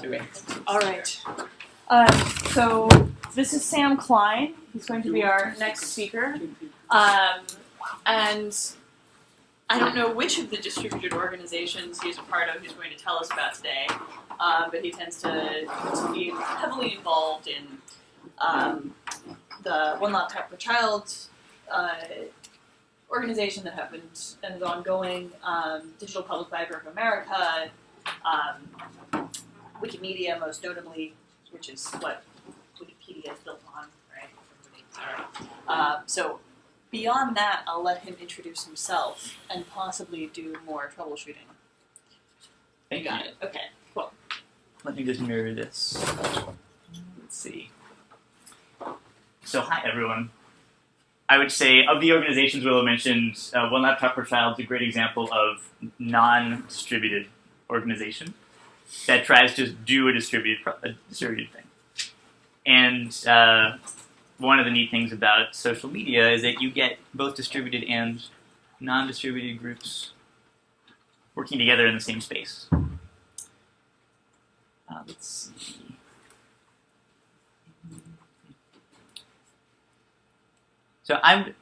Okay. All right. So this is Sam Klein. He's going to be our next speaker. And I don't know which of the distributed organizations he's a part of he's going to tell us about today, but he tends to be heavily involved in the One Laptop Per Child organization that happened and is ongoing, Digital Public Library of America, Wikimedia most notably, which is what Wikipedia is built on, right? So beyond that, I'll let him introduce himself and possibly do more troubleshooting. Thank you. Got it. Okay, cool. Let me just mirror this. Let's see. So hi, everyone. I would say of the organizations Willow mentioned, One Laptop Per Child is a great example of non-distributed organization that tries to do a distributed thing. And one of the neat things about social media is that you get both distributed and non-distributed groups working together in the same space. Let's see. So I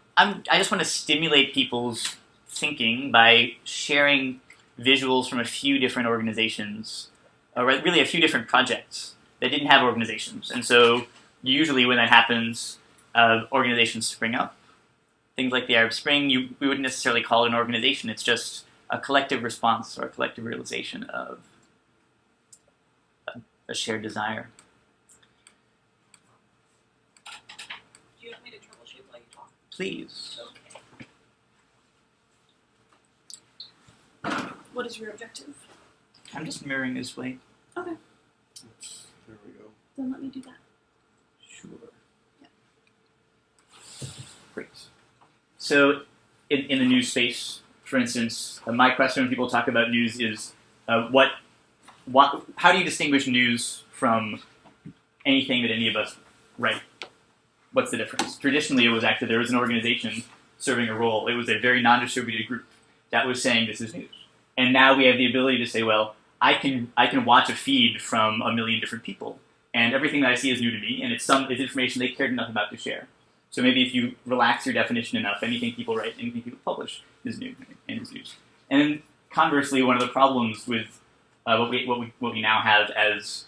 just want to stimulate people's thinking by sharing visuals from a few different organizations, or really a few different projects that didn't have organizations. And so usually when that happens, organizations spring up. Things like the Arab Spring, we wouldn't necessarily call it an organization. It's just a collective response or a collective realization of a shared desire. Do you want me to troubleshoot while you talk? Please. Okay. What is your objective? I'm just mirroring this way. Okay. There we go. Then let me do that. Sure. Yeah. Great. So, in the news space, for instance, my question when people talk about news is, how do you distinguish news from anything that any of us write? What's the difference? Traditionally, it was actually there was an organization serving a role. It was a very non-distributed group that was saying this is news. And now we have the ability to say, well, I can watch a feed from a million different people, and everything that I see is new to me, and it's information they cared enough about to share. So maybe if you relax your definition enough, anything people write, anything people publish is new and is news. And then conversely, one of the problems with what we now have as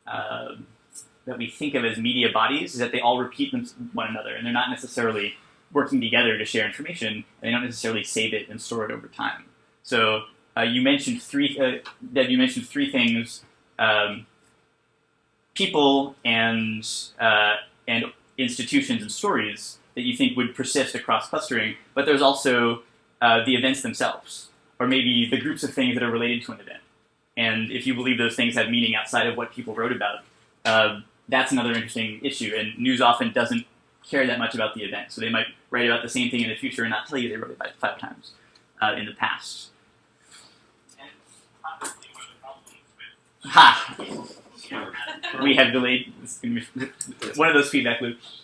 that we think of as media bodies is that they all repeat one another, and they're not necessarily working together to share information, and they don't necessarily save it and store it over time. So you mentioned Deb, you mentioned three things: people and institutions and stories that you think would persist across clustering. But there's also the events themselves, or maybe the groups of things that are related to an event. And if you believe those things have meaning outside of what people wrote about, that's another interesting issue. And news often doesn't care that much about the event, so they might write about the same thing in the future and not tell you they wrote about it 5 times in the past. Ha! We have delayed. One of those feedback loops.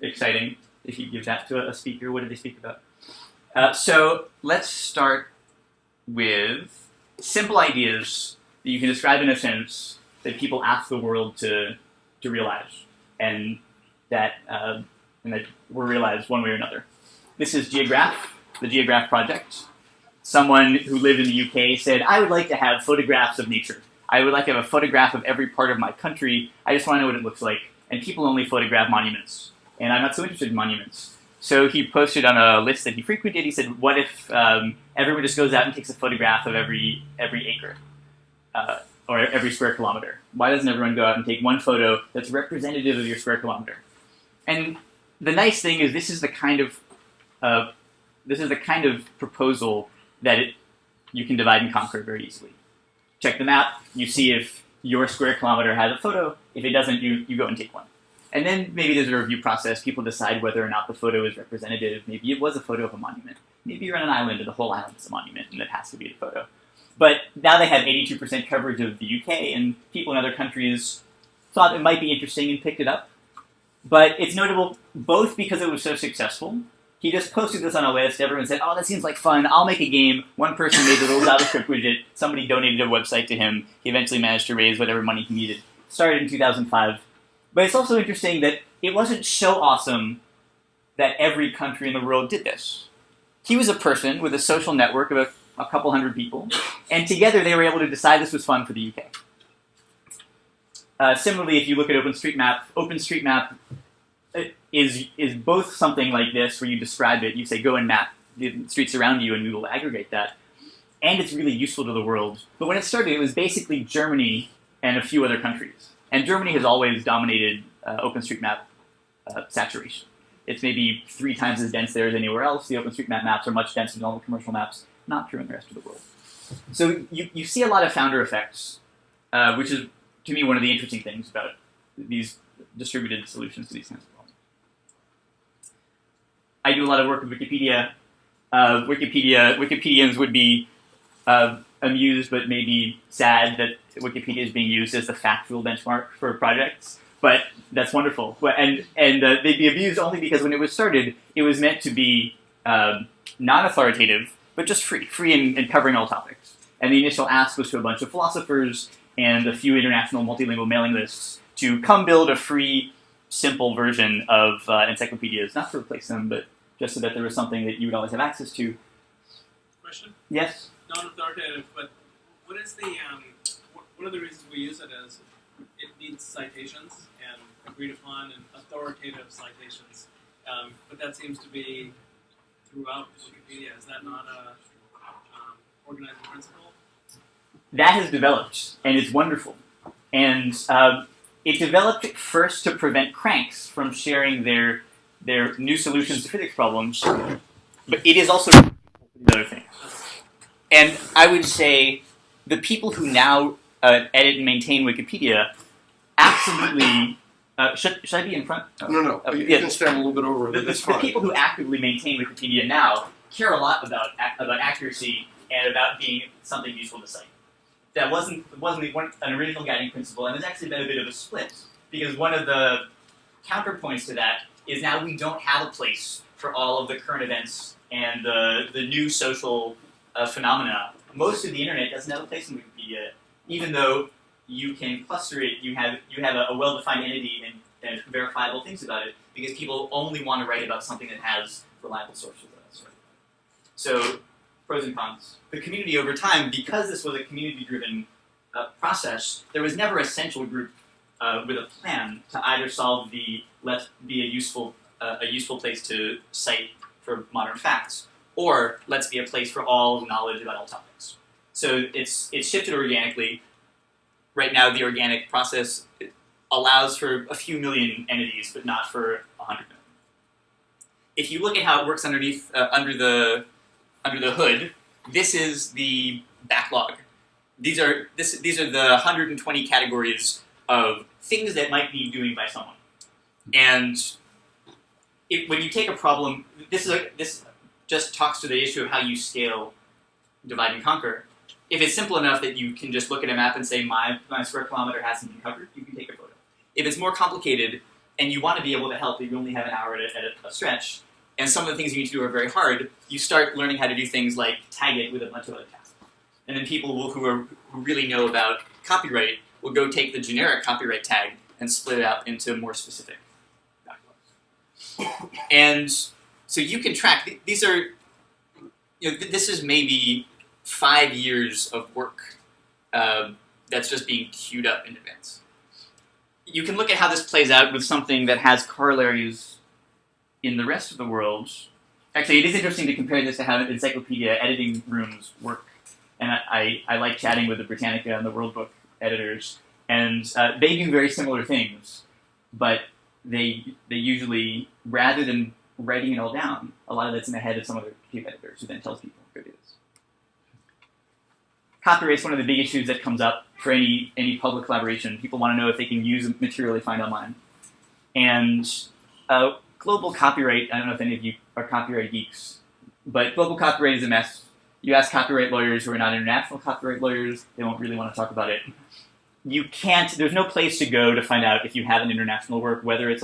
Exciting. If you give that to a speaker, what did they speak about? So let's start with simple ideas that you can describe in a sentence that people ask the world to realize, and that were realized one way or another. This is Geograph, the Geograph project. Someone who lived in the UK said, I would like to have photographs of nature. I would like to have a photograph of every part of my country. I just want to know what it looks like. And people only photograph monuments. And I'm not so interested in monuments. So he posted on a list that he frequented, he said, what if everyone just goes out and takes a photograph of every acre? Or every square kilometer? Why doesn't everyone go out and take one photo that's representative of your square kilometer? And the nice thing is this is the kind of proposal that you can divide and conquer very easily. Check the map, you see if your square kilometer has a photo. If it doesn't, you go and take one. And then maybe there's a review process. People decide whether or not the photo is representative. Maybe it was a photo of a monument. Maybe you're on an island and the whole island is a monument and it has to be the photo. But now they have 82% coverage of the UK, and people in other countries thought it might be interesting and picked it up. But it's notable both because it was so successful, He just posted this on a list. Everyone said, "Oh, that seems like fun. I'll make a game." One person made the little JavaScript widget. Somebody donated a website to him. He eventually managed to raise whatever money he needed. Started in 2005. But it's also interesting that it wasn't so awesome that every country in the world did this. He was a person with a social network of a couple hundred people, and together they were able to decide this was fun for the UK. Similarly, if you look at OpenStreetMap is both something like this, where you describe it, you say, go and map the streets around you, and we will aggregate that. And it's really useful to the world. But when it started, it was basically Germany and a few other countries. And Germany has always dominated OpenStreetMap saturation. It's maybe 3 times as dense there as anywhere else. The OpenStreetMap maps are much denser than all the commercial maps. Not true in the rest of the world. So you see a lot of founder effects, which is, to me, one of the interesting things about these distributed solutions to these kinds of problems. I do a lot of work with Wikipedia. Wikipedians would be amused, but maybe sad that Wikipedia is being used as the factual benchmark for projects. But that's wonderful. And they'd be abused only because when it was started, it was meant to be non-authoritative, but just free and covering all topics. And the initial ask was to a bunch of philosophers and a few international multilingual mailing lists to come build a free, simple version of encyclopedias, not to replace them, but just so that there was something that you would always have access to. Question? Yes? Non-authoritative, but what is the, one of the reasons we use it is it needs citations and agreed upon and authoritative citations, but that seems to be throughout Wikipedia. Is that not a organizing principle? That has developed, and it's wonderful. And it developed first to prevent cranks from sharing their new solutions to physics problems, but it is also the other thing. And I would say the people who now edit and maintain Wikipedia absolutely... should I be in front? Oh. No. You can stand a little bit over. The people who actively maintain Wikipedia now care a lot about accuracy and about being something useful to cite. That wasn't an original guiding principle, and there's actually been a bit of a split, because one of the counterpoints to that is now we don't have a place for all of the current events and the new social phenomena. Most of the internet doesn't have a place in Wikipedia, even though you can cluster it, you have a well-defined entity and verifiable things about it, because people only want to write about something that has reliable sources. So, pros and cons. The community over time, because this was a community-driven process, there was never a central group with a plan to either solve the let's be a useful place to cite for modern facts, or let's be a place for all knowledge about all topics. So it's shifted organically. Right now, the organic process allows for a few million entities, but not for 100 million. If you look at how it works underneath, under the hood, this is the backlog. These are the 120 categories of things that might need doing by someone. And when you take a problem, this just talks to the issue of how you scale divide and conquer. If it's simple enough that you can just look at a map and say, my square kilometer hasn't been covered, you can take a photo. If it's more complicated and you want to be able to help, but you only have an hour at a stretch, and some of the things you need to do are very hard, you start learning how to do things like tag it with a bunch of other tasks. And then people who really know about copyright will go take the generic copyright tag and split it out into more specific backlogs. And so you can track, these are, this is maybe 5 years of work that's just being queued up in advance. You can look at how this plays out with something that has corollaries in the rest of the world. Actually, it is interesting to compare this to how encyclopedia editing rooms work. And I like chatting with the Britannica and the World Book editors, and they do very similar things, but they usually, rather than writing it all down, a lot of that's in the head of some other chief editors who then tells people, go do this. Copyright is one of the big issues that comes up for any public collaboration. People want to know if they can use material they find online. And global copyright, I don't know if any of you are copyright geeks, but global copyright is a mess. You ask copyright lawyers who are not international copyright lawyers, they won't really want to talk about it. There's no place to go to find out if you have an international work, whether it's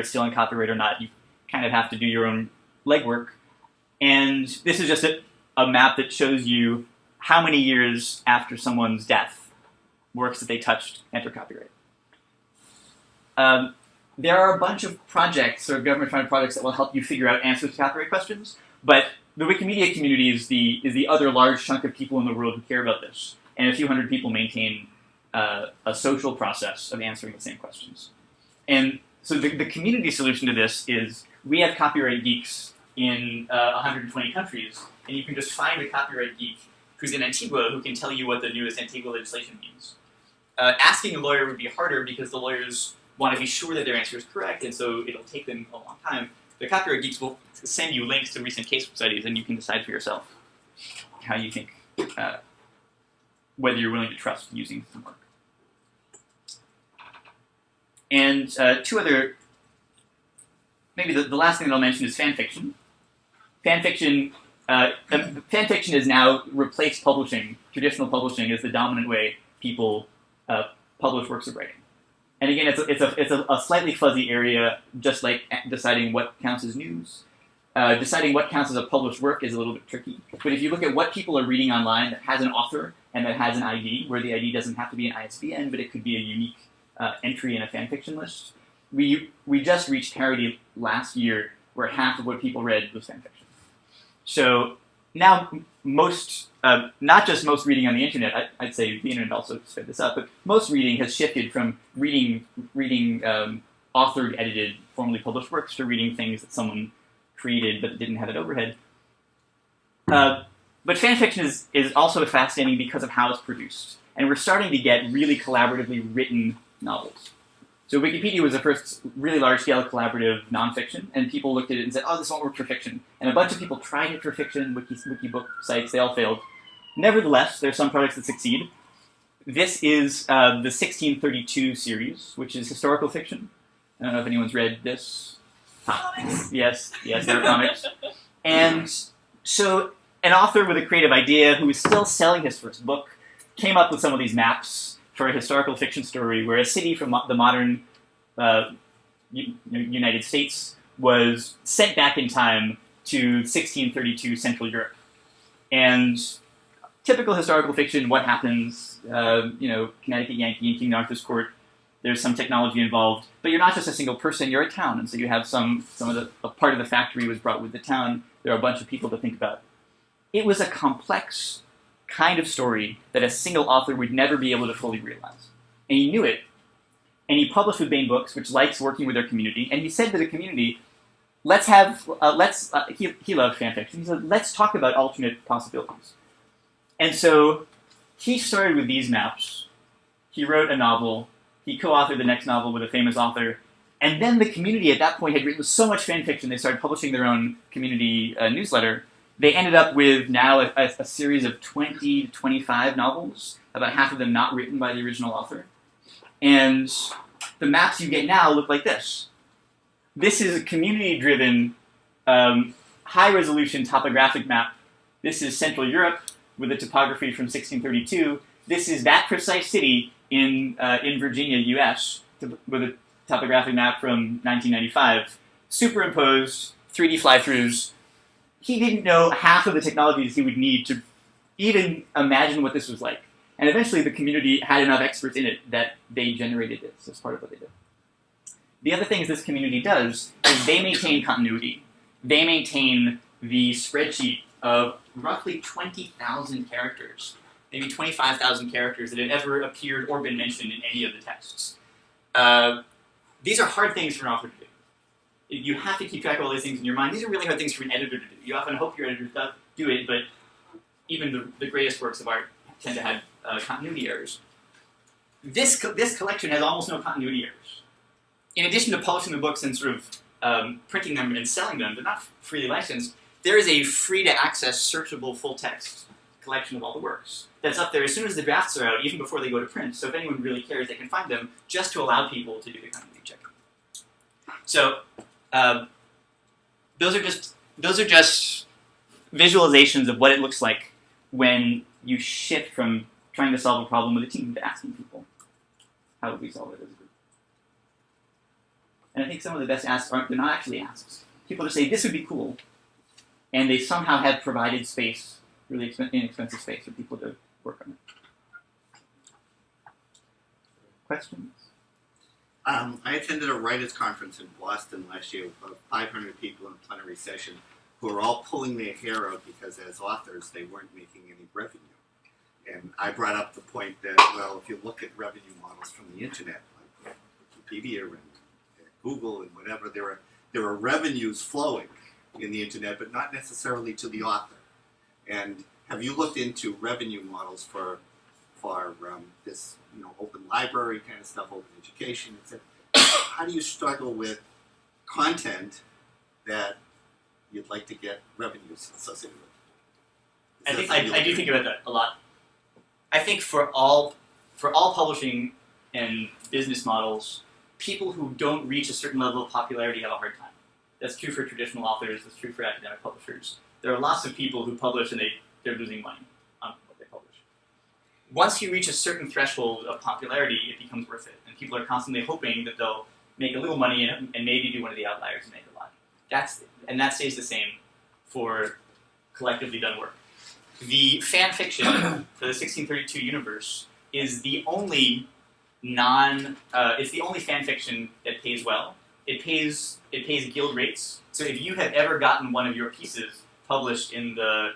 still on copyright or not. You kind of have to do your own legwork. And this is just a map that shows you how many years after someone's death works that they touched enter copyright. There are a bunch of projects or government-funded projects that will help you figure out answers to copyright questions, but the Wikimedia community is the other large chunk of people in the world who care about this, and a few hundred people maintain a social process of answering the same questions. And so the community solution to this is we have copyright geeks in 120 countries, and you can just find a copyright geek who's in Antigua who can tell you what the newest Antigua legislation means. Asking a lawyer would be harder because the lawyers want to be sure that their answer is correct, and so it'll take them a long time. The copyright geeks will send you links to recent case studies, and you can decide for yourself how you think, whether you're willing to trust using some work. And two other, maybe the last thing that I'll mention is fan fiction. Fan fiction has now replaced publishing, traditional publishing, as the dominant way people publish works of writing. And again, it's a slightly fuzzy area, just like deciding what counts as news. Deciding what counts as a published work is a little bit tricky. But if you look at what people are reading online that has an author and that has an ID, where the ID doesn't have to be an ISBN, but it could be a unique entry in a fanfiction list, we just reached parity last year where half of what people read was fanfiction. So now most, not just most reading on the internet, I'd say the internet also sped this up, but most reading has shifted from reading authored, edited, formally published works to reading things that someone created but didn't have an overhead. But fanfiction is also fascinating because of how it's produced. And we're starting to get really collaboratively written novels. So Wikipedia was the first really large-scale collaborative nonfiction, and people looked at it and said, oh, this won't work for fiction. And a bunch of people tried it for fiction, Wikibook sites, they all failed. Nevertheless, there are some projects that succeed. This is the 1632 series, which is historical fiction. I don't know if anyone's read this. Comics. Yes, there are comics. And so an author with a creative idea who is still selling his first book came up with some of these maps for a historical fiction story where a city from the modern United States was sent back in time to 1632 Central Europe. And typical historical fiction, what happens, Connecticut Yankee in King Arthur's court, there's some technology involved, but you're not just a single person, you're a town, and so you have a part of the factory was brought with the town, there are a bunch of people to think about. It was a complex kind of story that a single author would never be able to fully realize. And he knew it, and he published with Baen Books, which likes working with their community, and he said to the community, he loved fanfiction, he said, let's talk about alternate possibilities. And so he started with these maps, he wrote a novel, he co-authored the next novel with a famous author, and then the community at that point had written so much fanfiction, they started publishing their own community newsletter. They ended up with now a series of 20 to 25 novels, about half of them not written by the original author. And the maps you get now look like this. This is a community-driven, high-resolution topographic map. This is Central Europe with a topography from 1632. This is that precise city in Virginia, US, with a topographic map from 1995. Superimposed, 3D fly-throughs. He didn't know half of the technologies he would need to even imagine what this was like. And eventually the community had enough experts in it that they generated this as part of what they did. The other things this community does is they maintain continuity. They maintain the spreadsheet of roughly 20,000 characters, maybe 25,000 characters that had ever appeared or been mentioned in any of the texts. These are hard things for an author to do. You have to keep track of all these things in your mind. These are really hard things for an editor to do. You often hope your editors do it, but even the greatest works of art tend to have continuity errors. This collection has almost no continuity errors. In addition to publishing the books and sort of printing them and selling them, they're not freely licensed, there is a free-to-access, searchable, full-text collection of all the works that's up there as soon as the drafts are out, even before they go to print. So if anyone really cares, they can find them just to allow people to do the continuity checking. So those are just visualizations of what it looks like when you shift from trying to solve a problem with a team to asking people, how would we solve it as a group? And I think some of the best asks they're not actually asks. People just say, this would be cool, and they somehow have provided space, really inexpensive space for people to work on it. Questions? I attended a writers' conference in Boston last year with about 500 people in a plenary session who were all pulling their hair out because as authors they weren't making any revenue. And I brought up the point that, well, if you look at revenue models from the internet, like Wikipedia and Google and whatever, there are revenues flowing in the internet, but not necessarily to the author. And have you looked into revenue models for this, open library kind of stuff, open education, etc.? How do you struggle with content that you'd like to get revenues associated with? I do think about that a lot. I think for all publishing and business models, people who don't reach a certain level of popularity have a hard time. That's true for traditional authors. That's true for academic publishers. There are lots of people who publish and they're losing money on what they publish. Once you reach a certain threshold of popularity, it becomes worth it, and people are constantly hoping that they'll make a little money and maybe be one of the outliers and make a lot. And that stays the same for collectively done work. The fan fiction for the 1632 universe is the only it's the only fan fiction that pays well. It pays guild rates. So if you have ever gotten one of your pieces published in the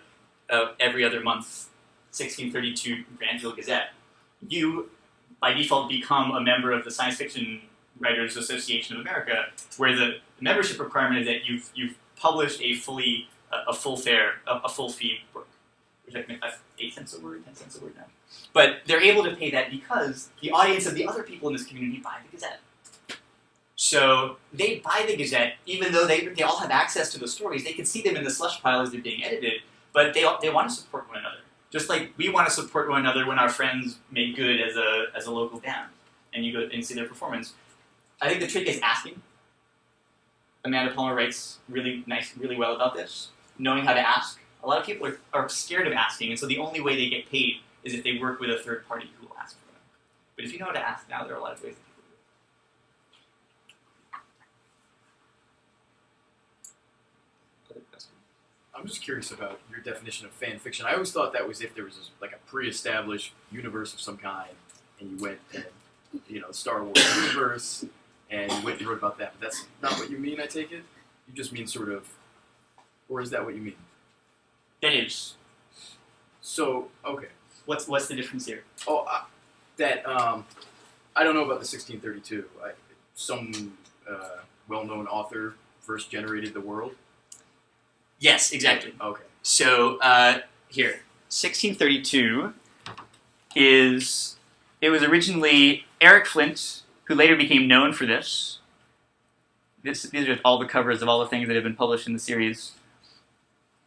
every other month 1632 Granville Gazette, you by default become a member of the Science Fiction Writers Association of America, where the membership requirement is that you've published a full fee book, which I think that's 8 cents a word, 10 cents a word now. But they're able to pay that because the audience of the other people in this community buy the Gazette. So they buy the Gazette, even though they all have access to the stories. They can see them in the slush pile as they're being edited, but they want to support one another. Just like we want to support one another when our friends make good as a local band, and you go and see their performance. I think the trick is asking. Amanda Palmer writes really well about this, knowing how to ask. A lot of people are scared of asking, and so the only way they get paid is if they work with a third party who will ask for them. But if you know how to ask now, there are a lot of ways that people do it. Other questions? I'm just curious about your definition of fan fiction. I always thought that was if there was like a pre-established universe of some kind, and you went and, Star Wars universe, and you went and wrote about that. But that's not what you mean, I take it? You just mean sort of, or is that what you mean? That is. So, okay. What's the difference here? Oh, I don't know about the 1632. Some well-known author first generated the world. Yes, exactly. Okay. So here, 1632 it was originally Eric Flint, who later became known for this. These are all the covers of all the things that have been published in the series.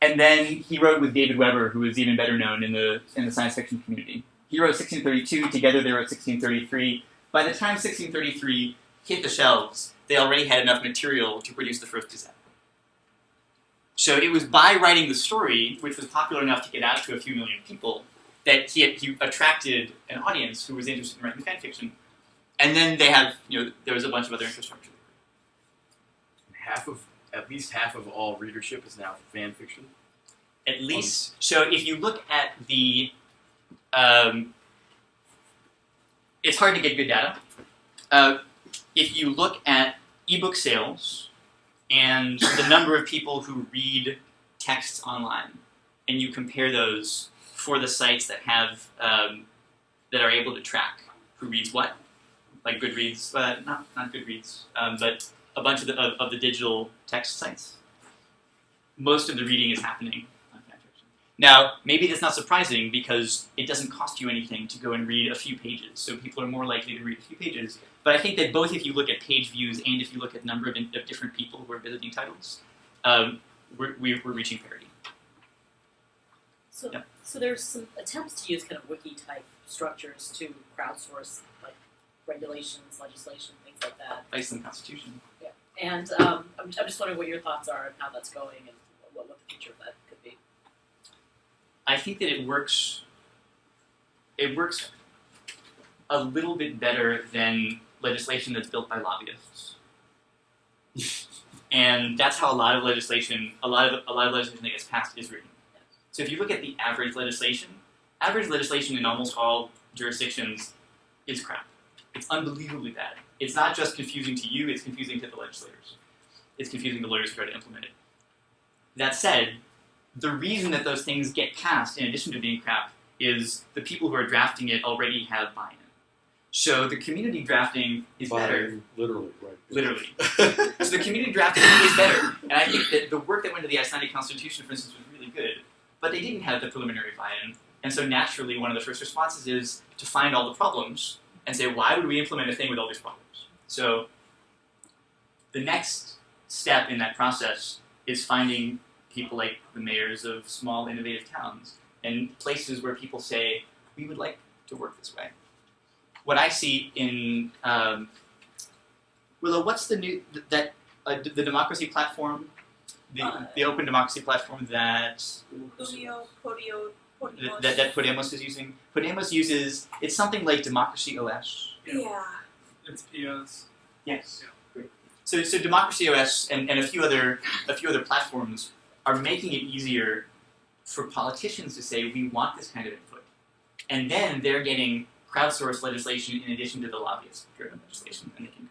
And then he wrote with David Weber, who is even better known in the science fiction community. He wrote 1632, together they wrote 1633. By the time 1633 hit the shelves, they already had enough material to produce the first Gazette. So it was by writing the story, which was popular enough to get out to a few million people, that he attracted an audience who was interested in writing fan fiction. And then they have, there was a bunch of other infrastructure. At least half of all readership is now fan fiction? At least. So if you look at the... it's hard to get good data. If you look at ebook sales and the number of people who read texts online, and you compare those for the sites that have that are able to track who reads what, like Goodreads, not Goodreads, but a bunch of the digital text sites, most of the reading is happening on fan fiction. Now, maybe that's not surprising because it doesn't cost you anything to go and read a few pages, so people are more likely to read a few pages. But I think that both if you look at page views and if you look at the number of different people who are visiting titles, we're reaching parity. So, Yep. So there's some attempts to use kind of wiki-type structures to crowdsource like regulations, legislation, things like that. Based on the Constitution. Yeah. And I'm just wondering what your thoughts are and how that's going and what the future of that could be. I think that it works a little bit better than legislation that's built by lobbyists. And that's how a lot of legislation that gets passed is written. So if you look at the average legislation in almost all jurisdictions is crap. It's unbelievably bad. It's not just confusing to you, it's confusing to the legislators. It's confusing the lawyers who try to implement it. That said, the reason that those things get passed, in addition to being crap, is the people who are drafting it already have buy-in. So the community drafting is better. Literally, right. Literally. So the community drafting is better. And I think that the work that went to the Icelandic Constitution, for instance, was really good. But they didn't have the preliminary buy-in. And so naturally, one of the first responses is to find all the problems and say, why would we implement a thing with all these problems? So the next step in that process is finding people like the mayors of small, innovative towns and places where people say, we would like to work this way. What I see in Willow, what's the new the democracy platform, the open democracy platform that Podemos is using? Podemos uses, it's something like Democracy OS. Yeah. It's POs. Yes. Great. So Democracy OS and a few other platforms are making it easier for politicians to say we want this kind of input, and then they're getting crowdsourced legislation in addition to the lobbyist-driven legislation, and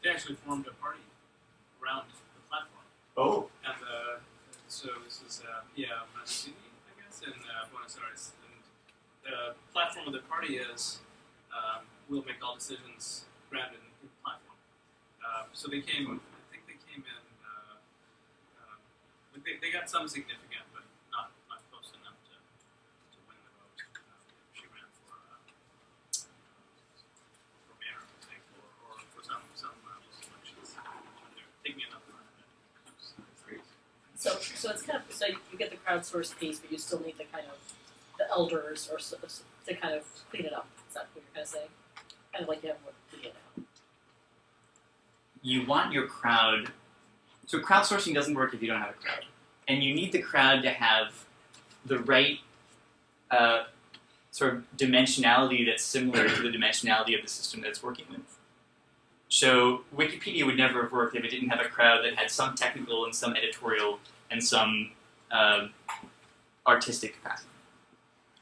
They actually formed a party around the platform. Oh. And so this is Pia Mazzini, I guess, in Buenos Aires. And the platform of the party is we'll make all decisions grounded in the platform. So they came, I think they came in, they got some significant, but not close enough to win the vote. She ran for mayor, I think, or for some local elections. They're taking another run at it. So it's kind of, so you get the crowdsourced piece, but you still need the kind of the elders or to kind of clean it up. Is that what you're kind of saying? Kind of like you have what we get now. you want your crowd. So crowdsourcing doesn't work if you don't have a crowd, and you need the crowd to have the right sort of dimensionality that's similar to the dimensionality of the system that it's working with. So Wikipedia would never have worked if it didn't have a crowd that had some technical and some editorial and some artistic capacity.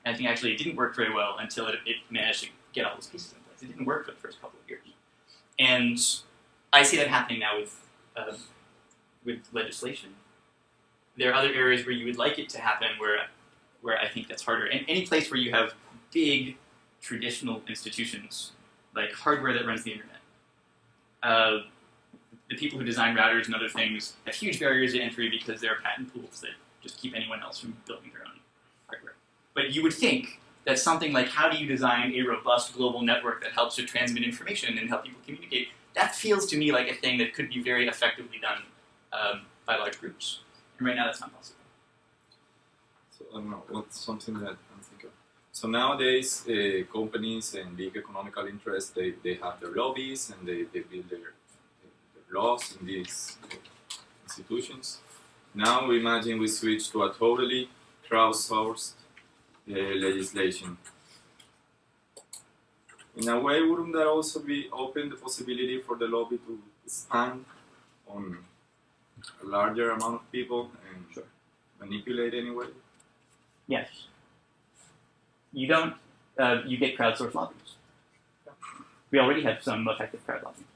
And I think actually it didn't work very well until it managed to get all those pieces in place. It didn't work for the first couple of years. And I see that happening now with legislation. There are other areas where you would like it to happen where I think that's harder. And any place where you have big traditional institutions, like hardware that runs the internet, the people who design routers and other things have huge barriers to entry because there are patent pools that just keep anyone else from building their own hardware. But you would think that something like how do you design a robust global network that helps to transmit information and help people communicate, that feels to me like a thing that could be very effectively done by large groups. And right now that's not possible. So I don't know, what's something that I'm thinking of. So nowadays, companies and big economical interests, they have their lobbies and they build their laws in these institutions. Now imagine we switch to a totally crowdsourced legislation. In a way, wouldn't that also be open the possibility for the lobby to expand on a larger amount of people and manipulate anyway? Yes. You don't. You get crowdsourced lobbies. We already have some effective crowd lobbying.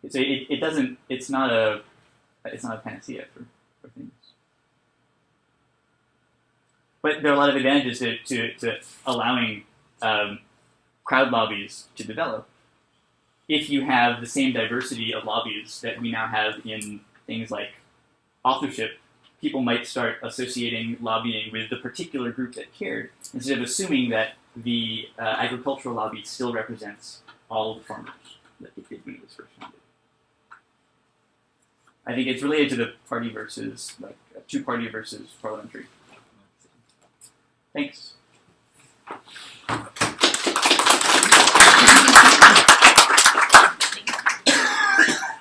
So it doesn't. It's not a panacea for things. But there are a lot of advantages to allowing crowd lobbies to develop. If you have the same diversity of lobbies that we now have in things like authorship, people might start associating lobbying with the particular group that cared, instead of assuming that the agricultural lobby still represents all the farmers that it did when it was first founded. I think it's related to the party versus, like, two-party versus parliamentary. Thanks.